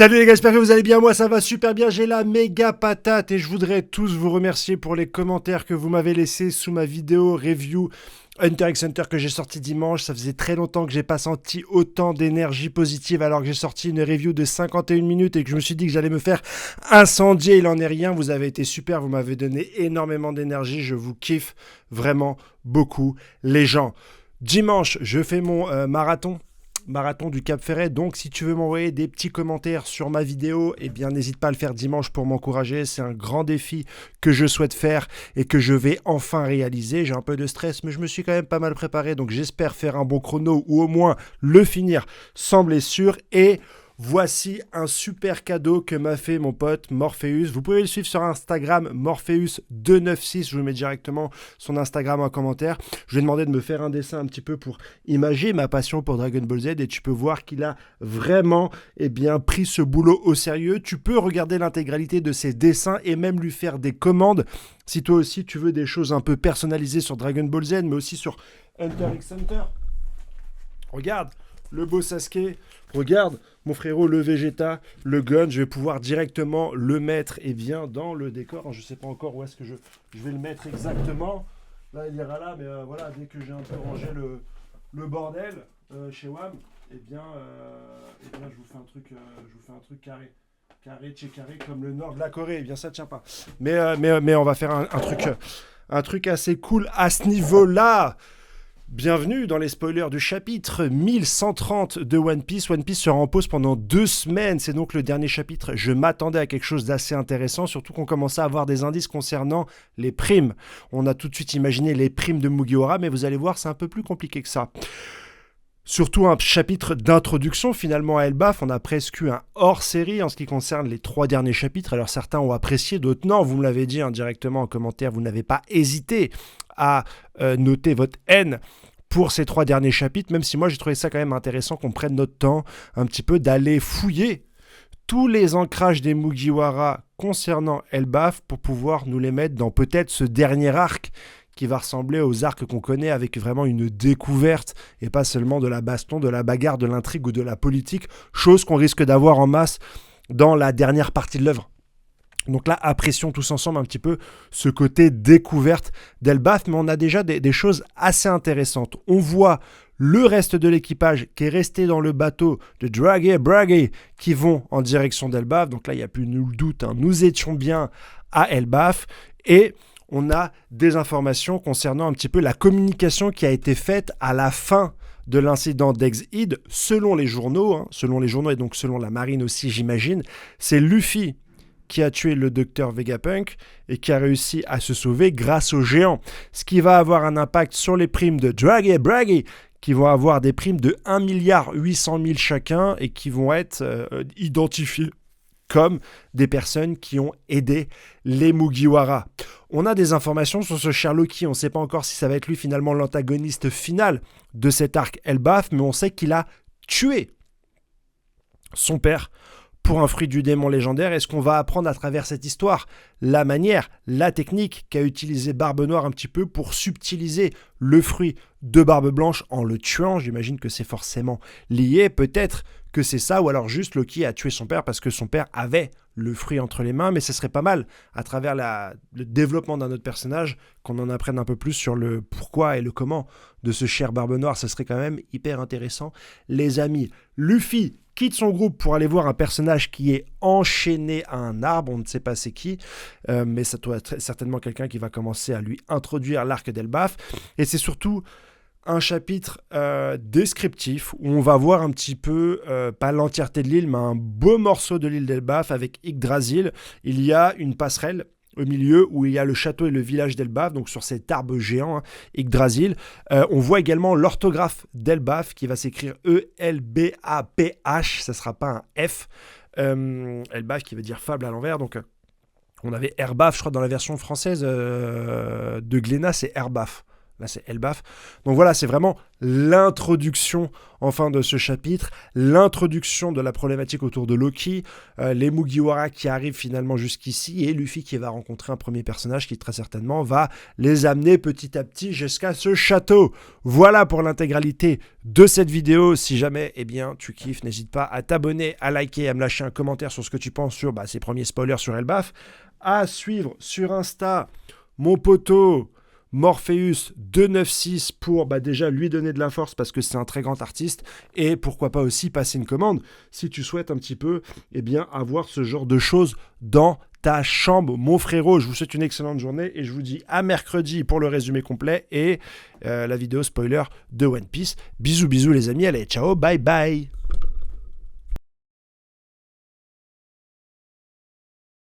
Salut les gars, j'espère que vous allez bien, moi ça va super bien, j'ai la méga patate et je voudrais tous vous remercier pour les commentaires que vous m'avez laissés sous ma vidéo review Hunter x Hunter que j'ai sorti dimanche. Ça faisait très longtemps que j'ai pas senti autant d'énergie positive alors que j'ai sorti une review de 51 minutes et que je me suis dit que j'allais me faire incendier. Il en est rien, vous avez été super, vous m'avez donné énormément d'énergie, je vous kiffe vraiment beaucoup les gens. Dimanche, je fais mon marathon du Cap Ferret. Donc si tu veux m'envoyer des petits commentaires sur ma vidéo, eh bien n'hésite pas à le faire dimanche pour m'encourager. C'est un grand défi que je souhaite faire et que je vais enfin réaliser. J'ai un peu de stress, mais je me suis quand même pas mal préparé, donc j'espère faire un bon chrono ou au moins le finir sans blessure. Et voici un super cadeau que m'a fait mon pote Morpheus. Vous pouvez le suivre sur Instagram, Morpheus296. Je vous mets directement son Instagram en commentaire. Je lui ai demandé de me faire un dessin un petit peu pour imager ma passion pour Dragon Ball Z. Et tu peux voir qu'il a vraiment pris ce boulot au sérieux. Tu peux regarder l'intégralité de ses dessins et même lui faire des commandes. Si toi aussi tu veux des choses un peu personnalisées sur Dragon Ball Z, mais aussi sur Hunter x Hunter. Regarde le beau Sasuke, regarde mon frérot le Vegeta, le gun, je vais pouvoir directement le mettre dans le décor. Je ne sais pas encore où est-ce que je vais le mettre exactement. Là il ira là, mais voilà, dès que j'ai un peu rangé le bordel chez WAM, je vous fais un truc carré. Carré comme le nord de la Corée, ça tient pas. Mais on va faire un truc assez cool à ce niveau-là. Bienvenue dans les spoilers du chapitre 1130 de One Piece. One Piece sera en pause pendant 2 semaines. C'est donc le dernier chapitre. Je m'attendais à quelque chose d'assez intéressant, surtout qu'on commençait à avoir des indices concernant les primes. On a tout de suite imaginé les primes de Mugiwara, mais vous allez voir, c'est un peu plus compliqué que ça. Surtout un chapitre d'introduction finalement à Elbaf. On a presque eu un hors-série en ce qui concerne les 3 derniers chapitres. Alors certains ont apprécié, d'autres non. Vous me l'avez dit directement en commentaire, vous n'avez pas hésité à noter votre haine pour ces 3 derniers chapitres, même si moi j'ai trouvé ça quand même intéressant qu'on prenne notre temps un petit peu d'aller fouiller tous les ancrages des Mugiwara concernant Elbaf pour pouvoir nous les mettre dans peut-être ce dernier arc qui va ressembler aux arcs qu'on connaît avec vraiment une découverte et pas seulement de la baston, de la bagarre, de l'intrigue ou de la politique, chose qu'on risque d'avoir en masse dans la dernière partie de l'œuvre. Donc là, apprécions tous ensemble un petit peu ce côté découverte d'Elbaf, mais on a déjà des choses assez intéressantes. On voit le reste de l'équipage qui est resté dans le bateau de Bragi qui vont en direction d'Elbaf. Donc là, il n'y a plus nul doute, nous étions bien à Elbaf et on a des informations concernant un petit peu la communication qui a été faite à la fin de l'incident d'Ex-Id, selon les journaux et donc selon la marine aussi, j'imagine. C'est Luffy qui a tué le docteur Vegapunk et qui a réussi à se sauver grâce aux géants. Ce qui va avoir un impact sur les primes de Bragi, qui vont avoir des primes de 1,8 milliard chacun et qui vont être identifiées comme des personnes qui ont aidé les Mugiwara. On a des informations sur ce Sherlocky, on ne sait pas encore si ça va être lui finalement l'antagoniste final de cet arc Elbaf, mais on sait qu'il a tué son père pour un fruit du démon légendaire. Est-ce qu'on va apprendre à travers cette histoire la manière, la technique qu'a utilisé Barbe Noire un petit peu pour subtiliser le fruit de Barbe Blanche en le tuant? J'imagine que c'est forcément lié, peut-être que c'est ça, ou alors juste Loki a tué son père parce que son père avait le fruit entre les mains, mais ce serait pas mal, à travers le développement d'un autre personnage, qu'on en apprenne un peu plus sur le pourquoi et le comment de ce cher Barbe Noire. Ce serait quand même hyper intéressant. Les amis, Luffy quitte son groupe pour aller voir un personnage qui est enchaîné à un arbre, on ne sait pas c'est qui, mais ça doit être certainement quelqu'un qui va commencer à lui introduire l'arc d'Elbaf, et c'est surtout un chapitre descriptif où on va voir un petit peu, pas l'entièreté de l'île, mais un beau morceau de l'île d'Elbaf avec Yggdrasil. Il y a une passerelle au milieu où il y a le château et le village d'Elbaf, donc sur cet arbre géant, Yggdrasil. On voit également l'orthographe d'Elbaf qui va s'écrire E-L-B-A-P-H, ça ne sera pas un F. Elbaf qui veut dire fable à l'envers, donc on avait Erbaf, je crois, dans la version française de Glénat, c'est Erbaf. Là, c'est Elbaf. Donc voilà, c'est vraiment l'introduction, enfin, de ce chapitre, l'introduction de la problématique autour de Loki, les Mugiwara qui arrivent finalement jusqu'ici, et Luffy qui va rencontrer un premier personnage qui, très certainement, va les amener petit à petit jusqu'à ce château. Voilà pour l'intégralité de cette vidéo. Si jamais, eh bien, tu kiffes, n'hésite pas à t'abonner, à liker, à me lâcher un commentaire sur ce que tu penses sur ces premiers spoilers sur Elbaf, à suivre sur Insta mon poteau Morpheus296 pour déjà lui donner de la force parce que c'est un très grand artiste, et pourquoi pas aussi passer une commande si tu souhaites un petit peu avoir ce genre de choses dans ta chambre. Mon frérot, je vous souhaite une excellente journée et je vous dis à mercredi pour le résumé complet et la vidéo spoiler de One Piece. Bisous bisous les amis, allez ciao, bye bye.